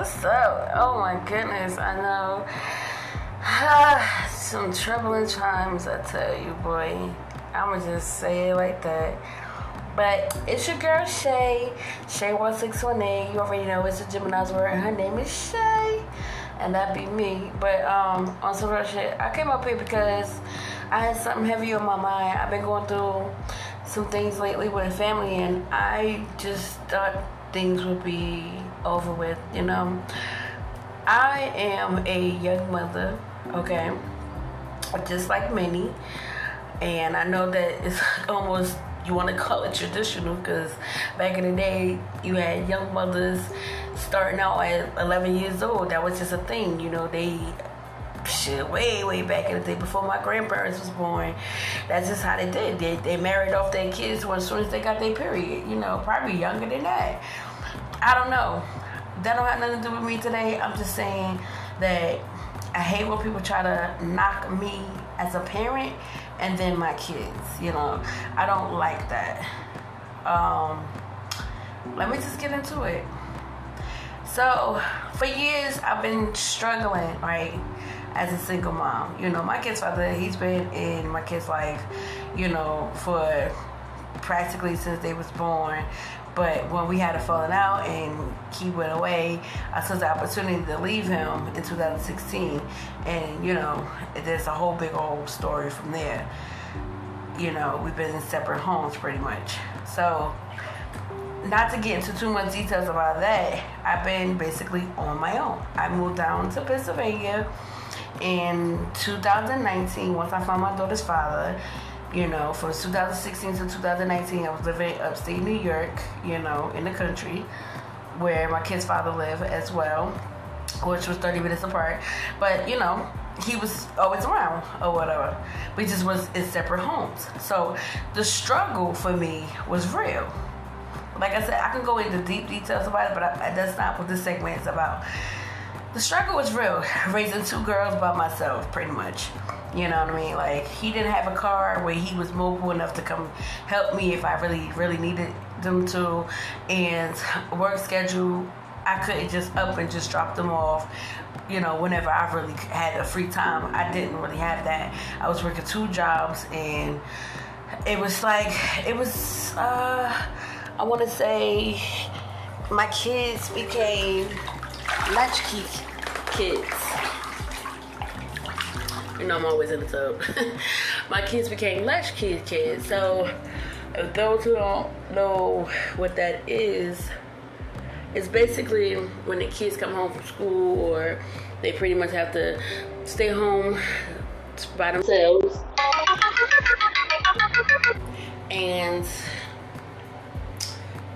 what's up? Oh my goodness, I know. Some troubling times, I tell you, boy. I'ma just say it like that. But it's your girl Shay, Shay1618. You already know it's a Gemini's word, and her name is Shay, and that be me. But on some real shit, I came up here because I had something heavy on my mind. I've been going through some things lately with the family, and I just thought things would be over with, you know. I am a young mother, okay, just like many, and I know that it's almost, you want to call it traditional, because back in the day you had young mothers starting out at 11 years old. That was just a thing, you know. They shit way back in the day before my grandparents was born. That's just how they did. They married off their kids as soon as they got their period, you know, probably younger than that. I don't know. That don't have nothing to do with me today. I'm just saying that I hate when people try to knock me as a parent and then my kids, you know. I don't like that. Let me just get into it. So, for years, I've been struggling, right, as a single mom. You know, my kid's father, he's been in my kid's life, you know, for practically since they was born. But when we had a falling out and he went away, I took the opportunity to leave him in 2016. And, you know, there's a whole big old story from there. You know, we've been in separate homes pretty much. So, not to get into too much details about that, I've been basically on my own. I moved down to Pennsylvania in 2019 once I found my daughter's father. You know, from 2016 to 2019, I was living upstate New York, you know, in the country, where my kid's father lived as well, which was 30 minutes apart. But, you know, he was always around or whatever. We just was in separate homes. So the struggle for me was real. Like I said, I can go into deep details about it, but that's not what this segment is about. The struggle was real, raising two girls by myself, pretty much. You know what I mean? Like, he didn't have a car where he was mobile enough to come help me if I really needed them to. And work schedule, I couldn't just up and just drop them off, you know, whenever I really had a free time. I didn't really have that. I was working two jobs, and it was like, I want to say my kids became latchkey kids. You know, I'm always in the tub. My kids became latchkey kids. So, if those who don't know what that is, it's basically when the kids come home from school, or they pretty much have to stay home by themselves. And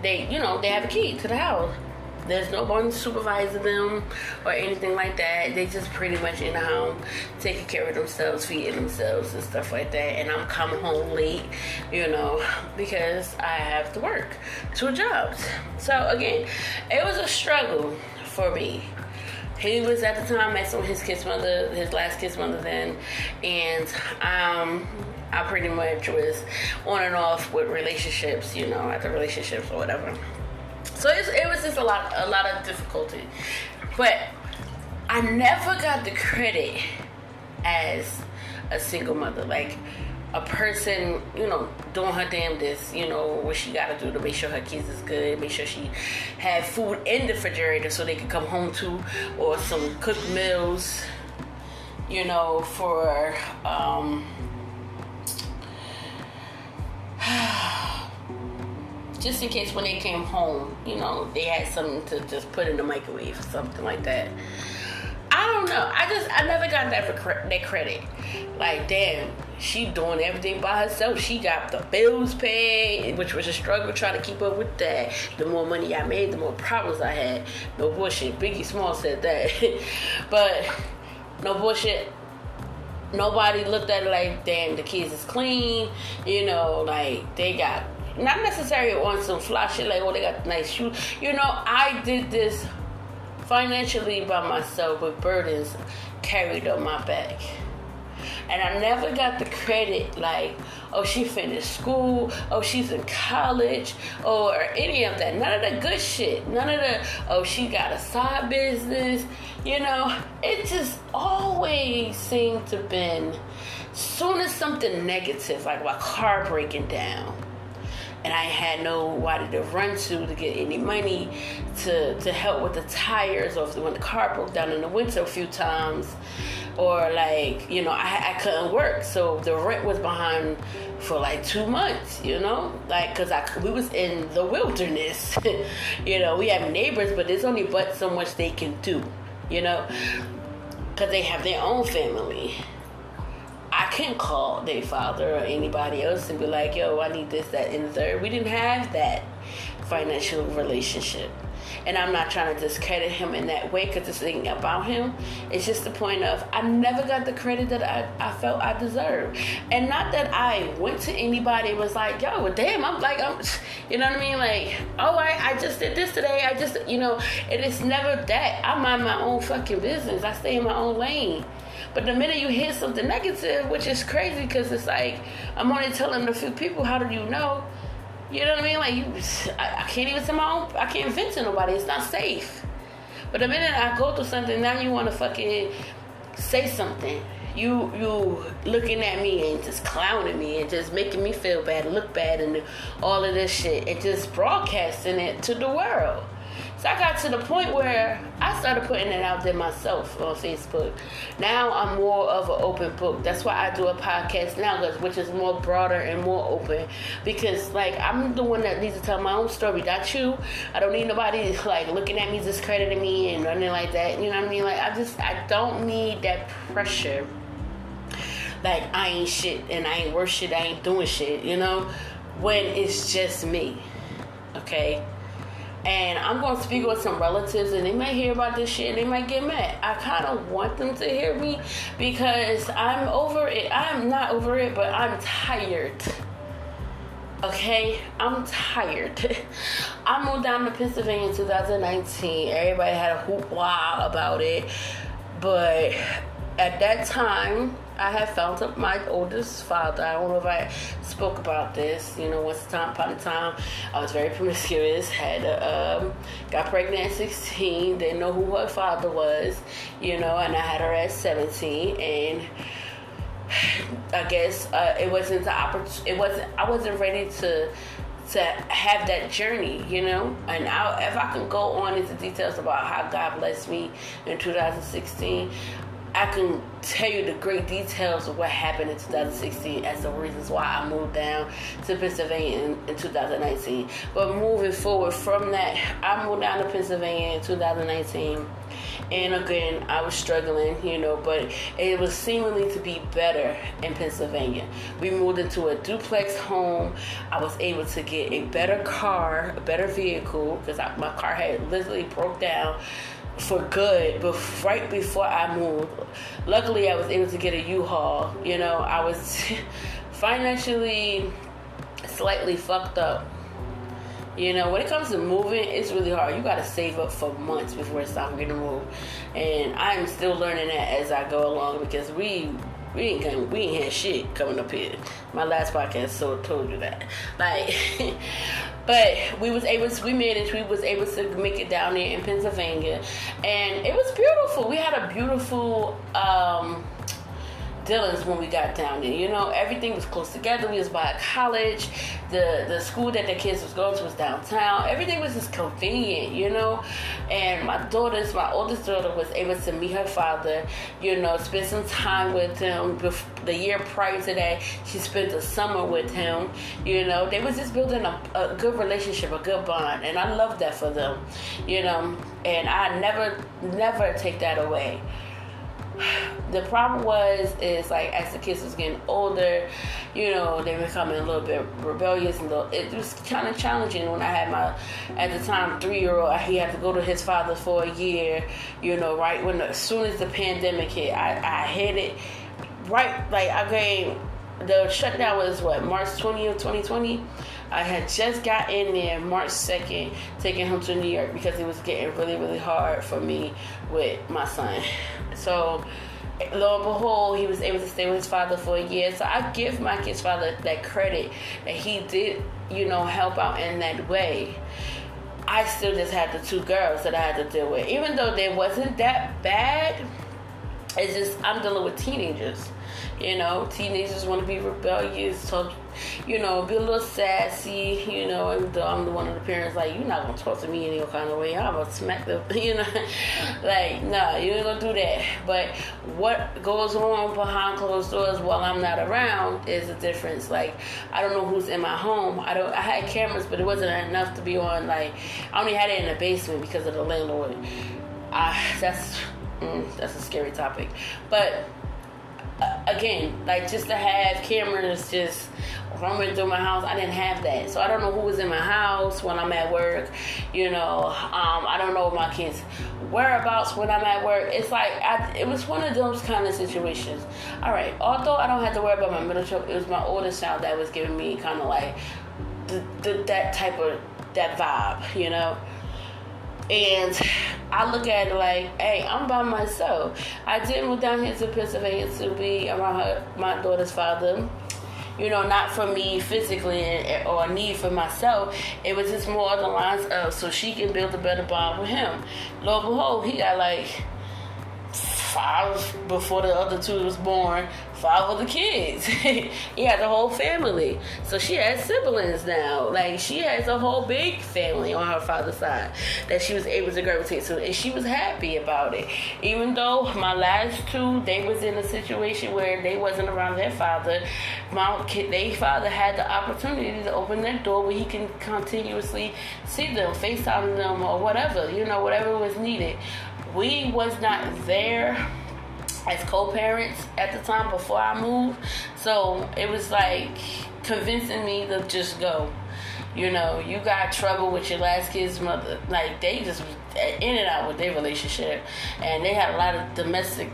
they, you know, they have a key to the house. There's no one supervising them or anything like that. They just pretty much in the home, taking care of themselves, feeding themselves and stuff like that. And I'm coming home late, you know, because I have to work two jobs. So again, it was a struggle for me. He was at the time messing with his kid's mother, his last kid's mother then, and I pretty much was on and off with relationships, you know, after relationships or whatever. So it was just a lot of difficulty. But I never got the credit as a single mother. Like, a person, you know, doing her damnedest, you know, what she got to do to make sure her kids is good, make sure she had food in the refrigerator so they could come home to, or some cooked meals, you know, for, just in case when they came home, you know, they had something to just put in the microwave or something like that. I don't know. I never got that credit. Like, damn, she doing everything by herself. She got the bills paid, which was a struggle trying to keep up with that. The more money I made, the more problems I had. No bullshit. Biggie Small said that. But no bullshit. Nobody looked at it like, damn, the kids is clean. You know, like, they got, not necessarily on some fly shit, like, oh, they got nice shoes. You know, I did this financially by myself with burdens carried on my back. And I never got the credit like, oh, she finished school, oh, she's in college, or any of that. None of the good shit. None of the, oh, she got a side business. It just always seemed to been, soon as something negative, like my car breaking down, and I had nobody to run to get any money to help with the tires, or when the car broke down in the winter a few times, or like, I couldn't work, so the rent was behind for like 2 months, like, because we was in the wilderness. We have neighbors, but there's only but so much they can do, because they have their own family. I couldn't call their father or anybody else and be like, yo, I need this, that, and the third. We didn't have that financial relationship. And I'm not trying to discredit him in that way, because this thing about him, it's just the point of, I never got the credit that I felt I deserved. And not that I went to anybody and was like, yo, well, damn, I'm, you know what I mean? Like, oh, I just did this today. It is never that. I mind my own fucking business. I stay in my own lane. But the minute you hear something negative, which is crazy, because it's like, I'm only telling a few people, how do you know? You know what I mean? Like, I can't even tell my own, I can't vent to nobody. It's not safe. But the minute I go through something, now you want to fucking say something. You looking at me and just clowning me and just making me feel bad, look bad, and all of this shit, and just broadcasting it to the world. So I got to the point where I started putting it out there myself on Facebook. Now I'm more of an open book. That's why I do a podcast now, which is more broader and more open. Because, like, I'm the one that needs to tell my own story, not you. I don't need nobody, like, looking at me, discrediting me and nothing like that. You know what I mean? Like, I don't need that pressure. Like, I ain't shit and I ain't worth shit, I ain't doing shit, when it's just me. Okay? And I'm going to speak with some relatives, and they might hear about this shit and they might get mad. I kind of want them to hear me, because I'm over it. I'm not over it, but I'm tired. Okay? I'm tired. I moved down to Pennsylvania in 2019. Everybody had a hoopla about it. But at that time, I had found my oldest father. I don't know if I spoke about this. Once upon a time, I was very promiscuous. Got pregnant at 16. Didn't know who her father was. And I had her at 17. And I guess it wasn't the opportunity. I wasn't ready to have that journey, And if I can go on into details about how God blessed me in 2016. I can tell you the great details of what happened in 2016 as the reasons why I moved down to Pennsylvania in 2019. But moving forward from that, I moved down to Pennsylvania in 2019. And again, I was struggling, but it was seemingly to be better in Pennsylvania. We moved into a duplex home. I was able to get a better car, a better vehicle, because my car had literally broke down for good, but right before I moved. Luckily, I was able to get a U-Haul. I was financially slightly fucked up. When it comes to moving, it's really hard. You gotta save up for months before it's time for you to move. And I'm still learning that as I go along, because we ain't had shit coming up here. My last podcast told you that. But we was able to make it down there in Pennsylvania, and it was beautiful. We had a beautiful Dillons when we got down there. Everything was close together. We was by a college. The school that the kids was going to was downtown. Everything was just convenient, And my oldest daughter was able to meet her father, spend some time with him. The year prior to that, she spent the summer with him. They was just building a good relationship, a good bond, and I love that for them, And I never take that away. The problem is like, as the kids was getting older, they were becoming a little bit rebellious, and it was kind of challenging when I had my, at the time, 3-year-old. He had to go to his father for a year, right when as soon as the pandemic hit, I hit it right, the shutdown was March 20th, 2020. I had just got in there March 2nd, taking him to New York, because it was getting really, really hard for me with my son. So lo and behold, he was able to stay with his father for a year. So I give my kid's father that credit that he did, help out in that way. I still just had the 2 girls that I had to deal with. Even though they wasn't that bad, it's just I'm dealing with teenagers. Teenagers want to be rebellious, talk, be a little sassy, and I'm the one of the parents, like, you're not going to talk to me any kind of way. I'm going to smack the, like, nah, you ain't going to do that. But what goes on behind closed doors while I'm not around is a difference. Like, I don't know who's in my home. I had cameras, but it wasn't enough to be on, like, I only had it in the basement because of the landlord. That's a scary topic. But again, like, just to have cameras just roaming through my house, I didn't have that. So I don't know who was in my house when I'm at work. I don't know my kids' whereabouts when I'm at work. It's like, it was one of those kind of situations. All right, although I don't have to worry about my middle child, it was my oldest child that was giving me kind of like that type of, that vibe, And I look at it like, hey, I'm by myself. I did move down here to Pennsylvania to be around my daughter's father. Not for me physically or a need for myself. It was just more on the lines of so she can build a better bond with him. Lo and behold, he got like 5 before the other 2 was born. 5 other kids. He had the whole family. So she has siblings now. Like, she has a whole big family on her father's side that she was able to gravitate to. And she was happy about it. Even though my last 2, they was in a situation where they wasn't around their father. Their father had the opportunity to open that door where he can continuously see them, FaceTime them, or whatever. Whatever was needed. We was not there as co-parents at the time before I moved, so it was like convincing me to just go. You got trouble with your last kid's mother. Like, they just was in and out with their relationship, and they had a lot of domestic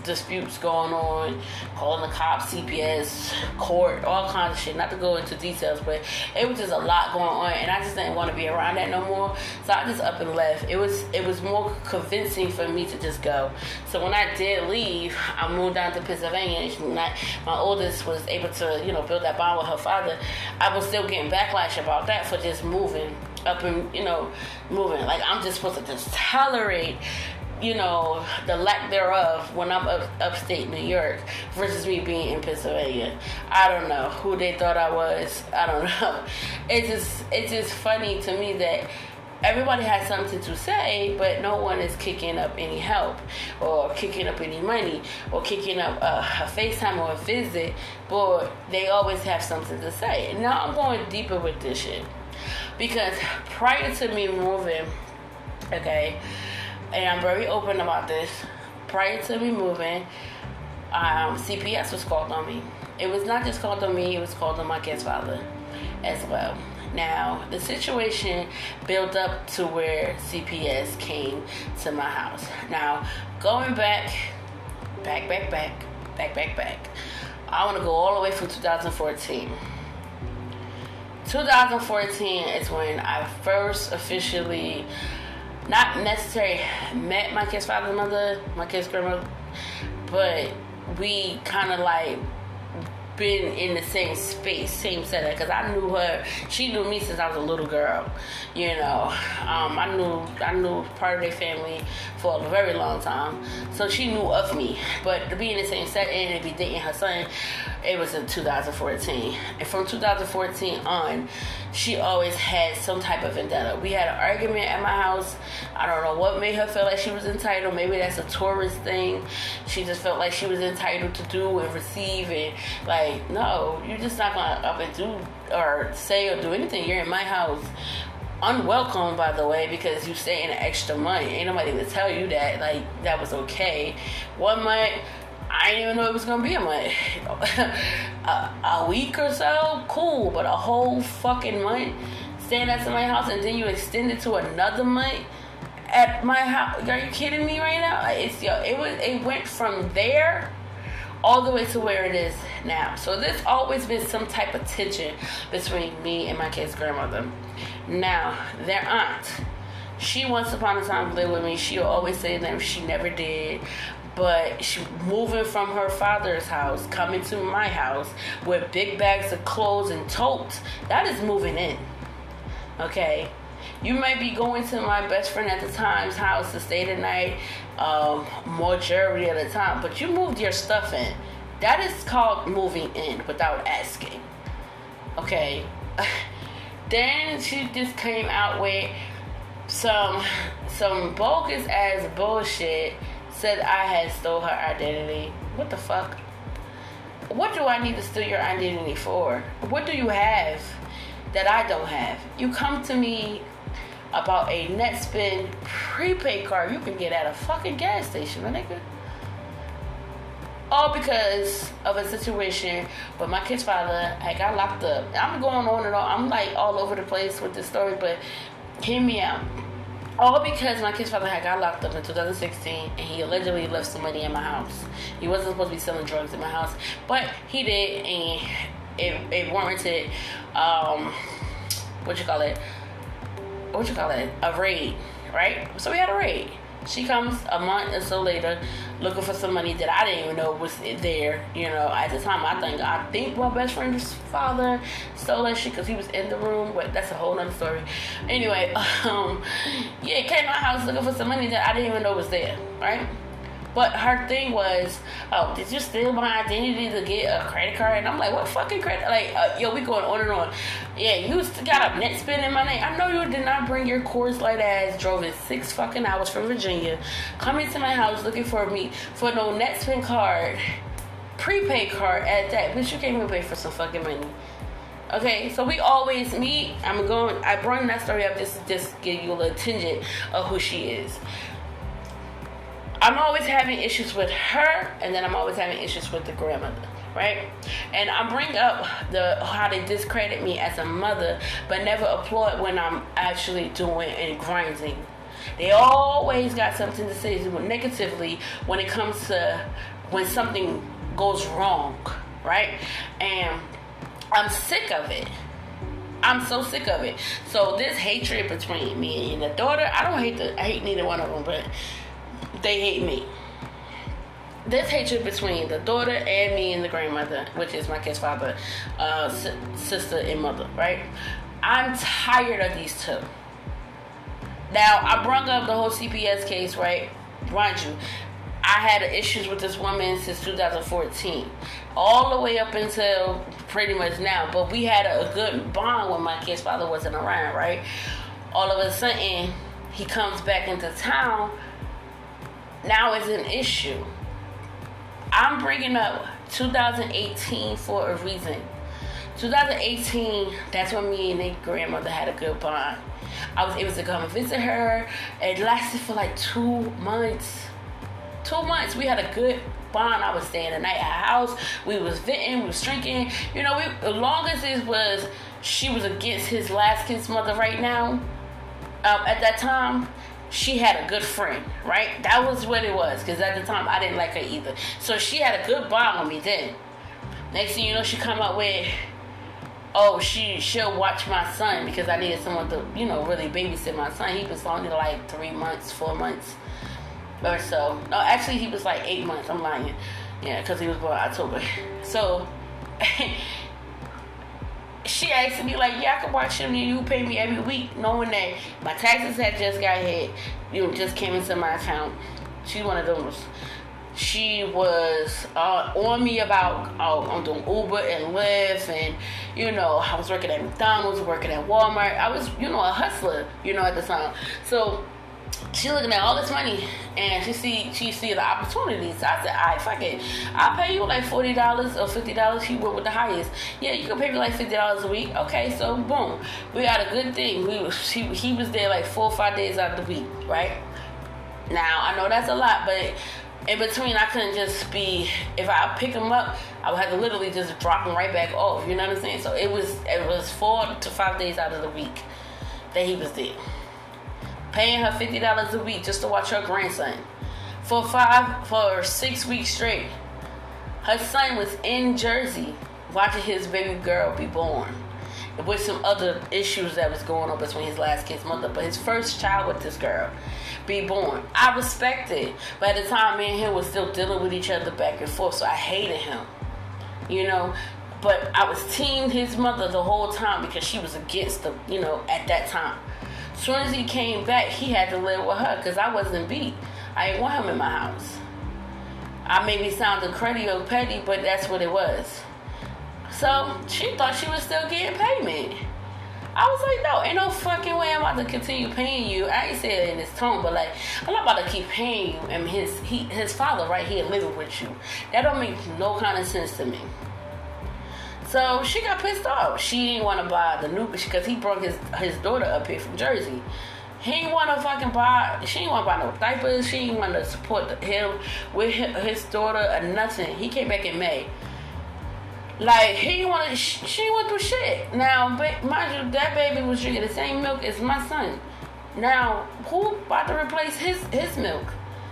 disputes going on, calling the cops, CPS, court, all kinds of shit. Not to go into details, but it was just a lot going on, and I just didn't want to be around that no more. So I just up and left. It was more convincing for me to just go. So when I did leave, I moved down to Pennsylvania. My oldest was able to, build that bond with her father. I was still getting backlash about that for just moving up and, moving. Like, I'm just supposed to just tolerate the lack thereof when I'm upstate New York versus me being in Pennsylvania. I don't know who they thought I was. I don't know. It's just funny to me that everybody has something to say, but no one is kicking up any help or kicking up any money or kicking up a FaceTime or a visit, but they always have something to say. And now I'm going deeper with this shit because prior to me moving, okay, and I'm very open about this. Prior to me moving, CPS was called on me. It was not just called on me, it was called on my kid's father as well. Now, the situation built up to where CPS came to my house. Now, going back. I want to go all the way from 2014. 2014 is when I first officially, not necessarily met my kid's father and mother, my kid's grandmother, but we kind of like been in the same space, same setup, because I knew her, she knew me since I was a little girl, I knew part of their family for a very long time, so she knew of me, but to be in the same setting and be dating her son, it was in 2014, and from 2014 on, she always had some type of vendetta. We had an argument at my house. I don't know what made her feel like she was entitled. Maybe that's a tourist thing. She just felt like she was entitled to do and receive, and like, no, you're just not gonna up and do or say or do anything. You're in my house. Unwelcome, by the way, because you stay in an extra month. Ain't nobody to tell you that, like, that was okay. 1 month, I didn't even know it was going to be a month. A week or so, cool, but a whole fucking month staying at somebody's house and then you extend it to another month at my house. Are you kidding me right now? It went from there all the way to where it is now. So there's always been some type of tension between me and my kid's grandmother. Now, their aunt, she once upon a time lived with me. She'll always say that she never did. But she moving from her father's house, coming to my house with big bags of clothes and totes, that is moving in. Okay? You might be going to my best friend at the time's house to stay the night, majority of the time, but you moved your stuff in. That is called moving in without asking. Okay? Then she just came out with some bogus ass bullshit. Said I had stole her identity. What the fuck? What do I need to steal your identity for? What do you have that I don't have? You come to me about a NetSpend prepaid card you can get at a fucking gas station, my nigga. All because of a situation where my kid's father had got locked up. I'm going on and on. I'm like all over the place with this story, but hear me out. All because my kid's father had got locked up in 2016 and he allegedly left some money in my house. He wasn't supposed to be selling drugs in my house, but he did, and it warranted, a raid, right? So we had a raid. She comes a month or so later looking for some money that I didn't even know was there. You know, at the time, I think my best friend's father stole that shit because he was in the room, but that's a whole nother story. Anyway, came to my house looking for some money that I didn't even know was there, right? But her thing was, oh, did you steal my identity to get a credit card? And I'm like, what fucking credit? Like, we going on and on. Yeah, you got a NetSpend in my name. I know you did not bring your Coors Light ass, drove in 6 fucking hours from Virginia, coming to my house looking for me for no NetSpend card, prepaid card at that. Bitch, you can't even pay for some fucking money. Okay, so we always meet. I bring that story up just to give you a little tangent of who she is. I'm always having issues with her, and then I'm always having issues with the grandmother, right? And I bring up how they discredit me as a mother, but never applaud when I'm actually doing and grinding. They always got something to say negatively when it comes to when something goes wrong, right? And I'm sick of it. I'm so sick of it. So this hatred between me and the daughter, I hate neither one of them, but they hate me. This hatred between the daughter and me and the grandmother, which is my kid's father, sister and mother, right? I'm tired of these two. Now, I brought up the whole CPS case, right? Mind you, I had issues with this woman since 2014. All the way up until pretty much now. But we had a good bond when my kid's father wasn't around, right? All of a sudden, he comes back into town. Now it's an issue. I'm bringing up 2018 for a reason. 2018, that's when me and their grandmother had a good bond. I was able to come and visit her. It lasted for like 2 months. 2 months. We had a good bond. I was staying the night at her house. We was venting. We was drinking. You know, as long as it was, she was against his last kid's mother right now. At that time, she had a good friend, right? That was what it was, because at the time, I didn't like her either. So she had a good bond with me then. Next thing you know, she come up with, oh, she'll watch my son, because I needed someone to, really babysit my son. He was only like 3 months, 4 months or so. No, actually, he was like 8 months. I'm lying. Yeah, because he was born October. So she asked me, like, yeah, I can watch him and you pay me every week, knowing that my taxes had just got hit, just came into my account. She's one of those. She was on me about, I'm doing Uber and Lyft, and, I was working at McDonald's, working at Walmart. I was, a hustler, at the time. So she looking at all this money, and she see the opportunities. I said, all right, fuck it. I'll pay you like $40 or $50. She went with the highest. Yeah, you can pay me like $50 a week. Okay, so boom. We had a good thing. He was there like 4 or 5 days out of the week, right? Now, I know that's a lot, but in between, I couldn't just be, if I pick him up, I would have to literally just drop him right back off. You know what I'm saying? So it was 4 to 5 days out of the week that he was there. Paying her $50 a week just to watch her grandson. For 6 weeks straight. Her son was in Jersey watching his baby girl be born. with some other issues that was going on between his last kid's mother. But his first child with this girl be born. I respect it. But at the time, me and him was still dealing with each other back and forth, so I hated him. You know? But I was team his mother the whole time because she was against the, you know, at that time. As soon as he came back, he had to live with her because I wasn't beat. I didn't want him in my house. I may be sounding cruddy or petty, but that's what it was. So she thought she was still getting payment. I was like, no, ain't no fucking way I'm about to continue paying you. I ain't say it in this tone, but like, I'm not about to keep paying you. And his father right here living with you. That don't make no kind of sense to me. So she got pissed off. She didn't want to buy the new, because he brought his daughter up here from Jersey. He didn't want to fucking buy, she didn't want to buy no diapers. She didn't want to support him with his daughter or nothing. He came back in May. Like, he didn't want to, she didn't want to do shit. Now, mind you, that baby was drinking the same milk as my son. Now, who about to replace his milk?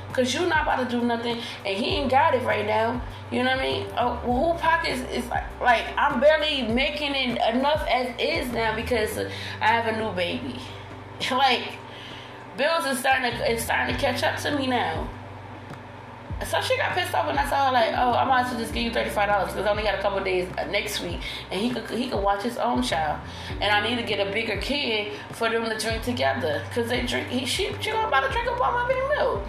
Because you not about to do nothing, and he ain't got it right now. You know what I mean? Who pockets is like I'm barely making it enough as is now because I have a new baby. Like, bills is starting to catch up to me now. So she got pissed off when I saw her like, oh, I might as well just give you $35 because I only got a couple of days next week, and he could watch his own child, and I need to get a bigger kid for them to drink together because they drink. She gonna about to drink up all my baby milk.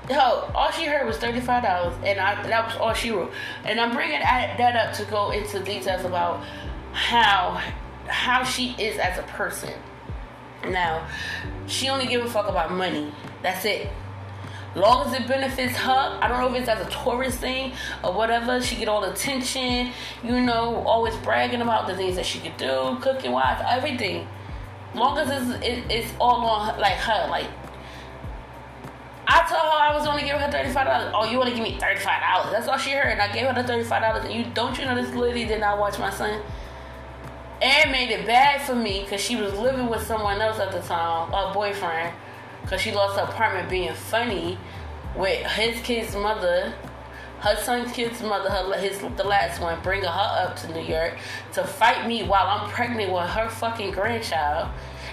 Yo, all she heard was $35, and that was all she wrote. And I'm bringing that up to go into details about how she is as a person. Now, she only give a fuck about money. That's it. Long as it benefits her, I don't know if it's as a tourist thing or whatever. She get all the attention, you know, always bragging about the things that she could do, cooking wise, everything. Long as it's all on like her, like. I told her I was only giving her $35. Oh, you want to give me $35? That's all she heard. And I gave her the $35. And don't you know this lady did not watch my son? And made it bad for me because she was living with someone else at the time, her boyfriend, because she lost her apartment being funny with his kid's mother, her son's kid's mother, the last one, bringing her up to New York to fight me while I'm pregnant with her fucking grandchild,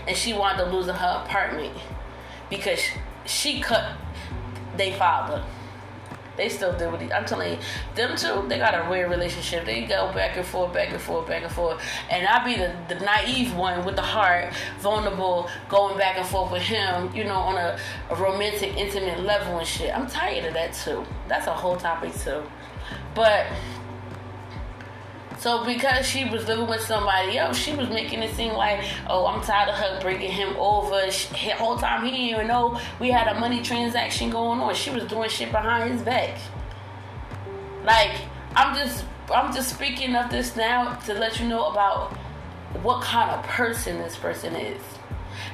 and she wanted to lose her apartment because she cut their father. They still deal with it. I'm telling you, them two, they got a weird relationship. They go back and forth, back and forth, back and forth. And I be the naive one with the heart, vulnerable, going back and forth with him, you know, on a romantic, intimate level and shit. I'm tired of that too. That's a whole topic too. But so because she was living with somebody else, she was making it seem like, oh, I'm tired of her bringing him over. The whole time he didn't even know we had a money transaction going on. She was doing shit behind his back. Like, I'm just speaking of this now to let you know about what kind of person this person is.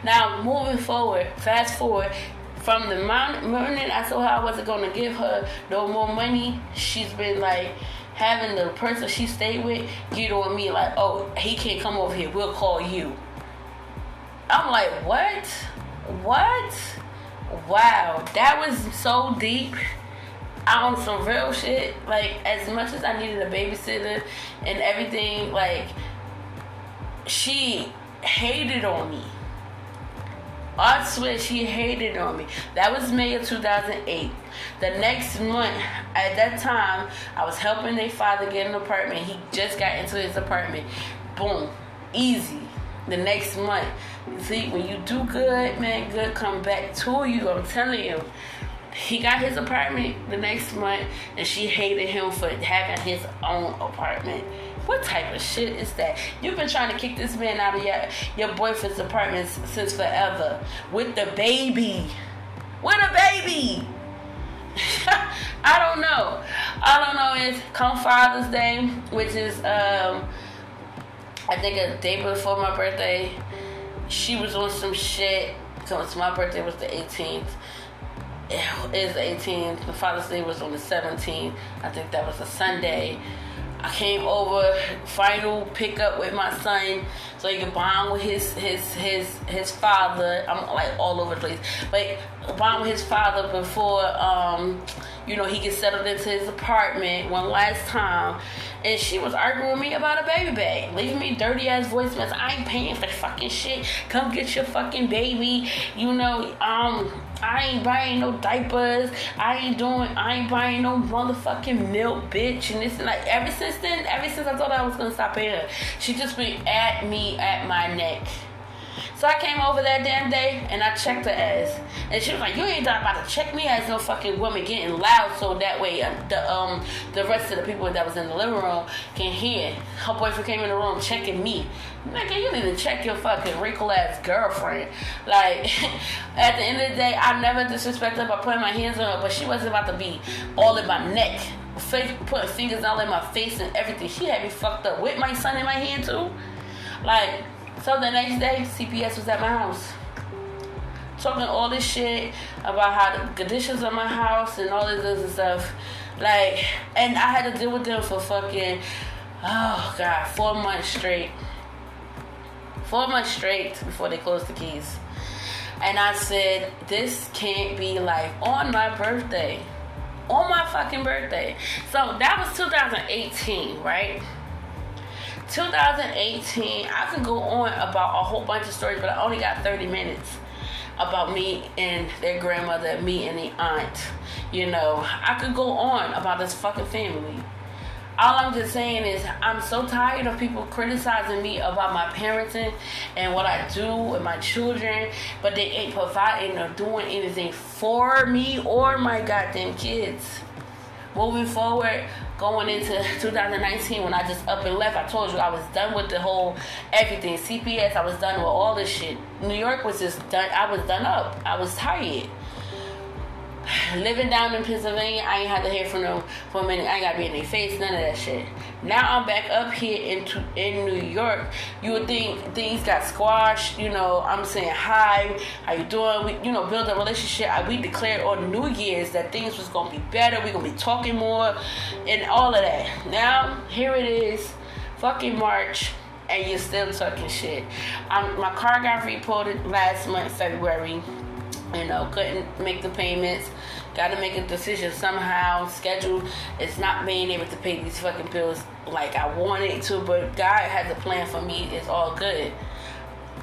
Now, moving forward, fast forward, from the morning I told her I wasn't going to give her no more money, she's been like, having the person she stayed with get on me like, oh, he can't come over here, we'll call you. I'm like, what? Wow, that was so deep. On some real shit. Like, as much as I needed a babysitter and everything, like, she hated on me. I swear she hated on me. That was May of 2008. The next month, at that time, I was helping their father get an apartment. He just got into his apartment. Boom. Easy. The next month. See, when you do good, man, good come back to you. I'm telling you. He got his apartment the next month, and she hated him for having his own apartment. What type of shit is that? You've been trying to kick this man out of your boyfriend's apartment since forever. With the baby. With a baby. I don't know. All I know is come Father's Day, which is, I think a day before my birthday, she was on some shit. So my birthday was the 18th. It is the 18th. The Father's Day was on the 17th. I think that was a Sunday. I came over, final pickup with my son, so he could bond with his father. I'm like all over the place, but bond with his father before You know, he gets settled into his apartment one last time. And she was arguing with me about a baby bag. Leaving me dirty ass voicemails. I ain't paying for fucking shit. Come get your fucking baby. You know, I ain't buying no diapers. I ain't buying no motherfucking milk, bitch. And this and like ever since I thought I was gonna stop paying her, she just been at me at my neck. So I came over that damn day and I checked her ass. And she was like, you ain't about to check me as no fucking woman, getting loud so that way the rest of the people that was in the living room can hear. Her boyfriend came in the room checking me. Nigga, you need to check your fucking wrinkle ass girlfriend. Like, at the end of the day, I never disrespected her by putting my hands on her, but she wasn't about to be all in my neck, putting fingers all in my face and everything. She had me fucked up with my son in my hand too. Like, so the next day, CPS was at my house. Talking all this shit about how the conditions of my house and all this other stuff. Like, and I had to deal with them for fucking, 4 months straight. 4 months straight before they closed the keys. And I said, this can't be like on my birthday. On my fucking birthday. So that was 2018, right? 2018, I could go on about a whole bunch of stories, but I only got 30 minutes about me and their grandmother, me and the aunt. You know, I could go on about this fucking family. All I'm just saying is I'm so tired of people criticizing me about my parenting and what I do with my children, but they ain't providing or doing anything for me or my goddamn kids. Moving forward, going into 2019, when I just up and left, I told you I was done with the whole everything. CPS, I was done with all this shit. New York was just done. I was done up. I was tired. Living down in Pennsylvania, I ain't had to hear from them for a minute. I ain't got to be in their face, none of that shit. Now I'm back up here in New York. You would think things got squashed. You know, I'm saying hi, how you doing? We, you know, build a relationship. We declared on New Year's that things was going to be better. We're going to be talking more and all of that. Now, here it is, fucking March, and you're still talking shit. My car got reported last month, February. You know, couldn't make the payments. Got to make a decision somehow. Schedule is not being able to pay these fucking bills like I wanted to, but God has a plan for me. It's all good.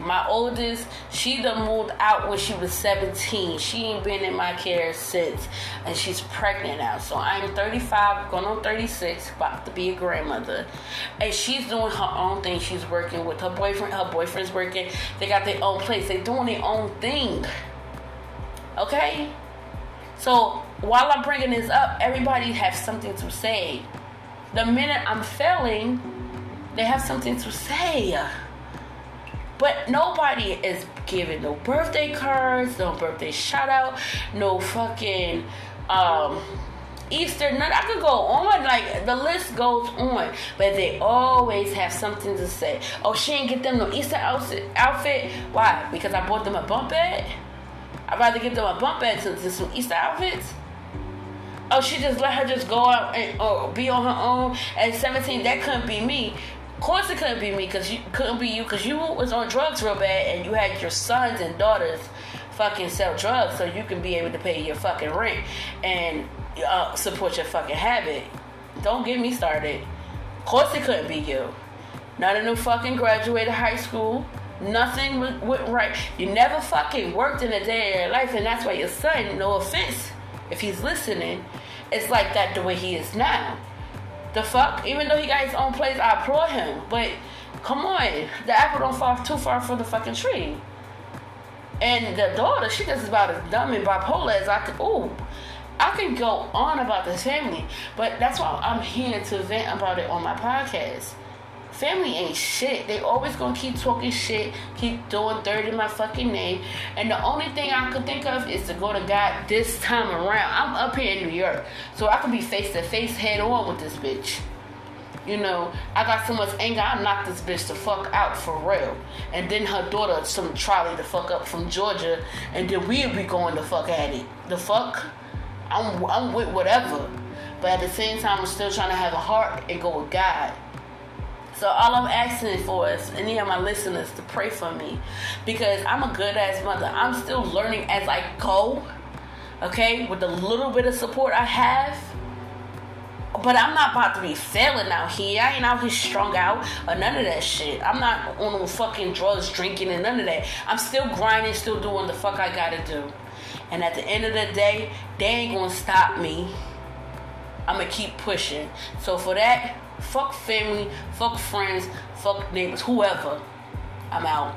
My oldest, she done moved out when she was 17. She ain't been in my care since, and she's pregnant now. So I'm 35, going on 36, about to be a grandmother, and she's doing her own thing. She's working with her boyfriend. Her boyfriend's working. They got their own place. They doing their own thing. Okay? So, while I'm bringing this up, everybody has something to say. The minute I'm failing, they have something to say. But nobody is giving no birthday cards, no birthday shout out, no fucking Easter, none. I could go on, like the list goes on, but they always have something to say. Oh, she ain't get them no Easter outfit. Why? Because I bought them a bump bed? I'd rather give them a bump bed to some Easter outfits. Oh, she just let her just go out and or be on her own at 17. That couldn't be me. Of course it couldn't be me, because you couldn't be you, because you was on drugs real bad and you had your sons and daughters fucking sell drugs so you can be able to pay your fucking rent and support your fucking habit. Don't get me started. Of course it couldn't be you. None of them fucking graduated high school. Nothing went right. You never fucking worked in a day of your life, and that's why your son, no offense, if he's listening, it's like that the way he is now. The fuck? Even though he got his own place, I applaud him. But come on, the apple don't fall too far from the fucking tree. And the daughter, she just about as dumb and bipolar as I could. Ooh, I can go on about this family, but that's why I'm here to vent about it on my podcast. Family ain't shit. They always gonna keep talking shit, keep doing dirt in my fucking name. And the only thing I could think of is to go to God this time around. I'm up here in New York, so I can be face to face, head on with this bitch. You know, I got so much anger, I knocked this bitch the fuck out for real. And then her daughter, some trolley the fuck up from Georgia, and then we'll be going the fuck at it. The fuck? I'm with whatever. But at the same time, I'm still trying to have a heart and go with God. So all I'm asking for is any of my listeners to pray for me, because I'm a good ass mother. I'm still learning as I go. okay, with the little bit of support I have. But I'm not about to be failing out here. I ain't out here strung out or none of that shit. I'm not on no fucking drugs, drinking, and none of that. I'm still grinding, still doing the fuck I gotta do. And at the end of the day, they ain't gonna stop me. I'm gonna keep pushing. So for that, fuck family, fuck friends, fuck neighbors, whoever. I'm out.